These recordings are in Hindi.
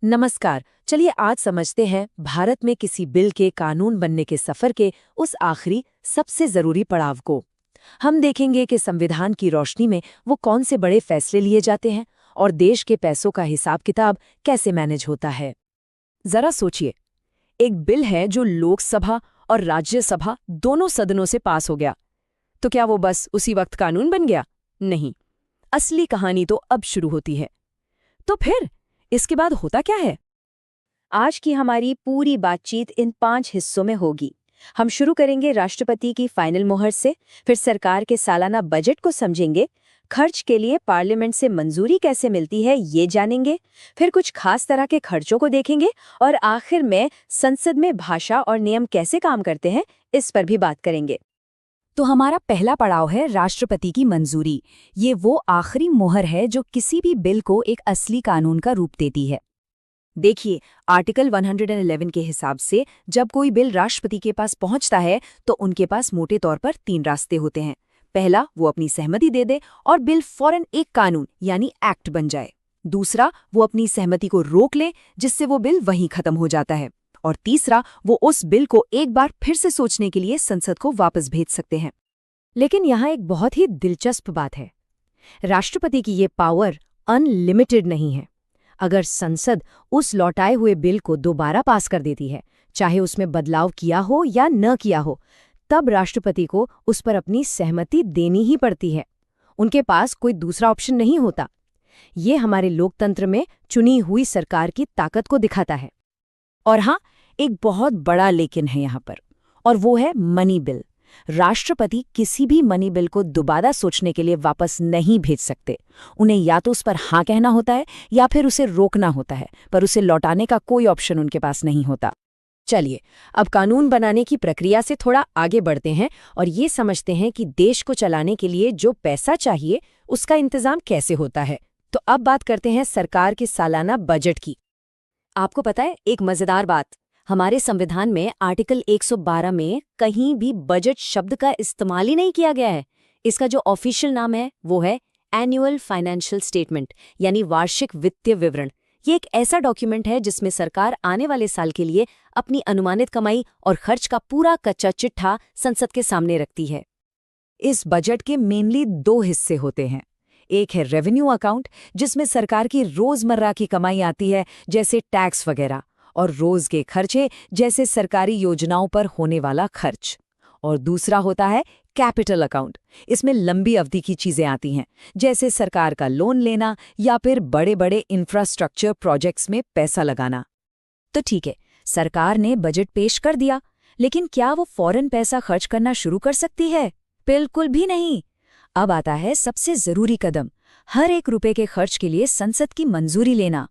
नमस्कार। चलिए आज समझते हैं भारत में किसी बिल के कानून बनने के सफर के उस आखिरी सबसे जरूरी पड़ाव को। हम देखेंगे कि संविधान की रोशनी में वो कौन से बड़े फैसले लिए जाते हैं और देश के पैसों का हिसाब किताब कैसे मैनेज होता है। जरा सोचिए, एक बिल है जो लोकसभा और राज्यसभा दोनों सदनों से पास हो गया, तो क्या वो बस उसी वक्त कानून बन गया? नहीं, असली कहानी तो अब शुरू होती है। तो फिर इसके बाद होता क्या है? आज की हमारी पूरी बातचीत इन 5 हिस्सों में होगी। हम शुरू करेंगे राष्ट्रपति की फाइनल मोहर से, फिर सरकार के सालाना बजट को समझेंगे, खर्च के लिए पार्लियामेंट से मंजूरी कैसे मिलती है ये जानेंगे, फिर कुछ खास तरह के खर्चों को देखेंगे और आखिर में संसद में भाषा और नियम कैसे काम करते हैं इस पर भी बात करेंगे। तो हमारा पहला पड़ाव है राष्ट्रपति की मंजूरी। ये वो आखिरी मोहर है जो किसी भी बिल को एक असली कानून का रूप देती है। देखिए, आर्टिकल 111 के हिसाब से जब कोई बिल राष्ट्रपति के पास पहुंचता है तो उनके पास मोटे तौर पर 3 रास्ते होते हैं। पहला, वो अपनी सहमति दे दे और बिल फौरन एक कानून यानी एक्ट बन जाए। दूसरा, वो अपनी सहमति को रोक ले जिससे वो बिल वहीं खत्म हो जाता है। और तीसरा, वो उस बिल को एक बार फिर से सोचने के लिए संसद को वापस भेज सकते हैं। लेकिन यहाँ एक बहुत ही दिलचस्प बात है, राष्ट्रपति की ये पावर अनलिमिटेड नहीं है। अगर संसद उस लौटाए हुए बिल को दोबारा पास कर देती है, चाहे उसमें बदलाव किया हो या न किया हो, तब राष्ट्रपति को उस पर अपनी सहमति देनी ही पड़ती है। उनके पास कोई दूसरा ऑप्शन नहीं होता। ये हमारे लोकतंत्र में चुनी हुई सरकार की ताकत को दिखाता है। और हाँ, एक बहुत बड़ा लेकिन है यहाँ पर, और वो है मनी बिल। राष्ट्रपति किसी भी मनी बिल को दोबारा सोचने के लिए वापस नहीं भेज सकते। उन्हें या तो उस पर हाँ कहना होता है या फिर उसे रोकना होता है, पर उसे लौटाने का कोई ऑप्शन उनके पास नहीं होता। चलिए, अब कानून बनाने की प्रक्रिया से थोड़ा आगे बढ़ते हैं और ये समझते हैं कि देश को चलाने के लिए जो पैसा चाहिए उसका इंतजाम कैसे होता है। तो अब बात करते हैं सरकार के सालाना बजट की। आपको पता है एक मजेदार बात, हमारे संविधान में आर्टिकल 112 में कहीं भी बजट शब्द का इस्तेमाल ही नहीं किया गया है। इसका जो ऑफिशियल नाम है वो है एनुअल फाइनेंशियल स्टेटमेंट, यानी वार्षिक वित्तीय विवरण। ये एक ऐसा डॉक्यूमेंट है जिसमें सरकार आने वाले साल के लिए अपनी अनुमानित कमाई और खर्च का पूरा कच्चा चिट्ठा संसद के सामने रखती है। इस बजट के मेनली 2 हिस्से होते हैं। एक है रेवेन्यू अकाउंट, जिसमें सरकार की रोजमर्रा की कमाई आती है, जैसे टैक्स वगैरह, और रोज के खर्चे जैसे सरकारी योजनाओं पर होने वाला खर्च। और दूसरा होता है कैपिटल अकाउंट। इसमें लंबी अवधि की चीजें आती हैं, जैसे सरकार का लोन लेना या फिर बड़े बड़े इंफ्रास्ट्रक्चर प्रोजेक्ट्स में पैसा लगाना। तो ठीक है, सरकार ने बजट पेश कर दिया, लेकिन क्या वो फौरन पैसा खर्च करना शुरू कर सकती है? बिल्कुल भी नहीं। अब आता है सबसे जरूरी कदम, हर एक रुपए के खर्च के लिए संसद की मंजूरी लेना।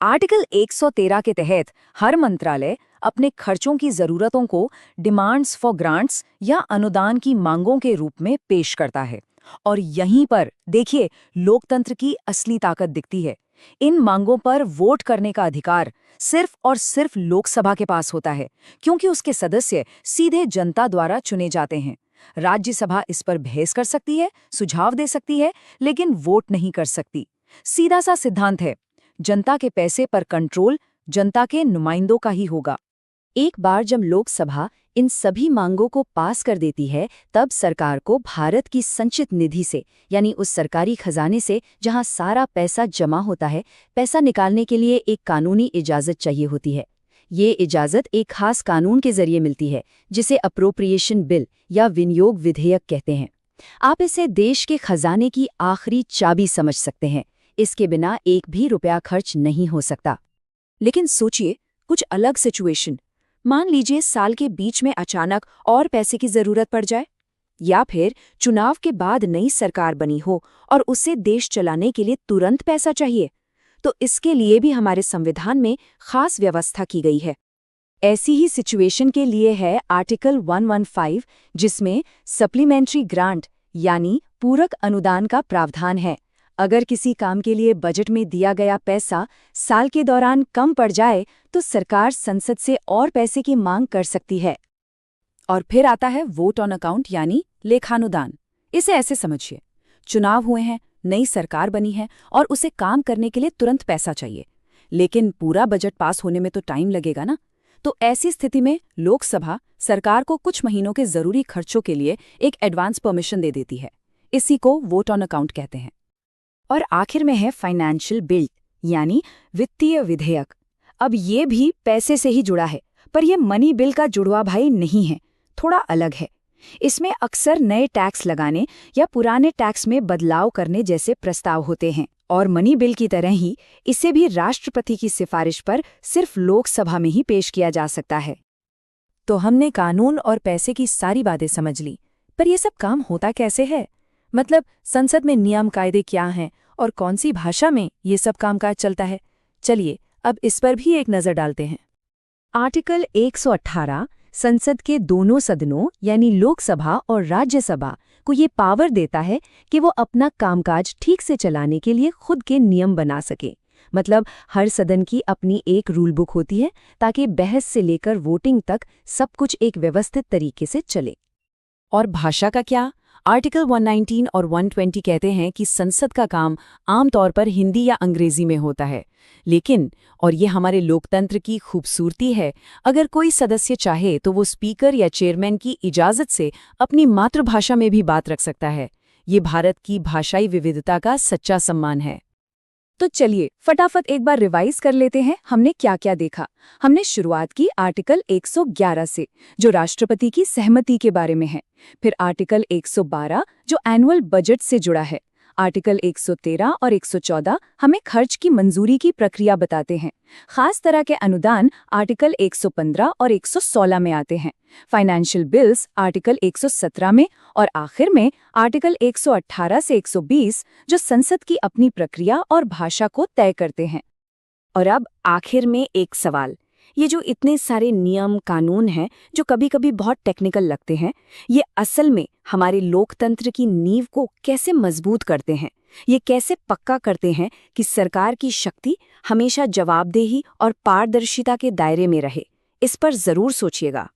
आर्टिकल 113 के तहत हर मंत्रालय अपने खर्चों की जरूरतों को डिमांड्स फॉर ग्रांट्स या अनुदान की मांगों के रूप में पेश करता है। और यहीं पर देखिए, लोकतंत्र की असली ताकत दिखती है। इन मांगों पर वोट करने का अधिकार सिर्फ और सिर्फ लोकसभा के पास होता है, क्योंकि उसके सदस्य सीधे जनता द्वारा चुने जाते हैं। राज्यसभा इस पर बहस कर सकती है, सुझाव दे सकती है, लेकिन वोट नहीं कर सकती। सीधा सा सिद्धांत है, जनता के पैसे पर कंट्रोल जनता के नुमाइंदों का ही होगा। एक बार जब लोकसभा इन सभी मांगों को पास कर देती है, तब सरकार को भारत की संचित निधि से, यानी उस सरकारी खजाने से जहां सारा पैसा जमा होता है, पैसा निकालने के लिए एक कानूनी इजाजत चाहिए होती है। ये इजाजत एक खास कानून के जरिए मिलती है, जिसे अप्रोप्रिएशन बिल या विनियोग विधेयक कहते हैं। आप इसे देश के खजाने की आखिरी चाबी समझ सकते हैं। इसके बिना एक भी रुपया खर्च नहीं हो सकता। लेकिन सोचिए, कुछ अलग सिचुएशन। मान लीजिए साल के बीच में अचानक और पैसे की जरूरत पड़ जाए, या फिर चुनाव के बाद नई सरकार बनी हो और उसे देश चलाने के लिए तुरंत पैसा चाहिए। तो इसके लिए भी हमारे संविधान में खास व्यवस्था की गई है। ऐसी ही सिचुएशन के लिए है आर्टिकल 115, जिसमें सप्लीमेंट्री ग्रांट यानी पूरक अनुदान का प्रावधान है। अगर किसी काम के लिए बजट में दिया गया पैसा साल के दौरान कम पड़ जाए, तो सरकार संसद से और पैसे की मांग कर सकती है। और फिर आता है वोट ऑन अकाउंट यानी लेखानुदान। इसे ऐसे समझिए, चुनाव हुए हैं, नई सरकार बनी है और उसे काम करने के लिए तुरंत पैसा चाहिए। लेकिन पूरा बजट पास होने में तो टाइम लगेगा ना। तो ऐसी स्थिति में लोकसभा सरकार को कुछ महीनों के जरूरी खर्चों के लिए एक एडवांस परमिशन दे देती है। इसी को वोट ऑन अकाउंट कहते हैं। और आखिर में है फाइनेंशियल बिल, यानी वित्तीय विधेयक। अब ये भी पैसे से ही जुड़ा है, पर यह मनी बिल का जुड़वा भाई नहीं है, थोड़ा अलग है। इसमें अक्सर नए टैक्स लगाने या पुराने टैक्स में बदलाव करने जैसे प्रस्ताव होते हैं, और मनी बिल की तरह ही इसे भी राष्ट्रपति की सिफारिश पर सिर्फ लोकसभा में ही पेश किया जा सकता है। तो हमने कानून और पैसे की सारी बातें समझ ली, पर यह सब काम होता कैसे है? मतलब संसद में नियम कायदे क्या हैं और कौन सी भाषा में ये सब कामकाज चलता है? चलिए अब इस पर भी एक नज़र डालते हैं। आर्टिकल 118 संसद के दोनों सदनों यानी लोकसभा और राज्यसभा को ये पावर देता है कि वो अपना कामकाज ठीक से चलाने के लिए खुद के नियम बना सके। मतलब हर सदन की अपनी एक रूल बुक होती है ताकि बहस से लेकर वोटिंग तक सब कुछ एक व्यवस्थित तरीके से चले। और भाषा का क्या? आर्टिकल 119 और 120 कहते हैं कि संसद का काम आमतौर पर हिंदी या अंग्रेजी में होता है, लेकिन और ये हमारे लोकतंत्र की खूबसूरती है, अगर कोई सदस्य चाहे तो वो स्पीकर या चेयरमैन की इजाज़त से अपनी मातृभाषा में भी बात रख सकता है। ये भारत की भाषाई विविधता का सच्चा सम्मान है। तो चलिए फटाफट एक बार रिवाइज कर लेते हैं हमने क्या क्या देखा। हमने शुरुआत की आर्टिकल 111 से, जो राष्ट्रपति की सहमति के बारे में है। फिर आर्टिकल 112 जो एनुअल बजट से जुड़ा है। आर्टिकल 113 और 114 हमें खर्च की मंजूरी की प्रक्रिया बताते हैं। खास तरह के अनुदान आर्टिकल 115 और 116 में आते हैं। फाइनेंशियल बिल्स आर्टिकल 117 में, और आखिर में आर्टिकल 118 से 120 जो संसद की अपनी प्रक्रिया और भाषा को तय करते हैं। और अब आखिर में एक सवाल, ये जो इतने सारे नियम कानून हैं जो कभी-कभी बहुत टेक्निकल लगते हैं, ये असल में हमारे लोकतंत्र की नींव को कैसे मजबूत करते हैं? ये कैसे पक्का करते हैं कि सरकार की शक्ति हमेशा जवाबदेही और पारदर्शिता के दायरे में रहे? इस पर जरूर सोचिएगा।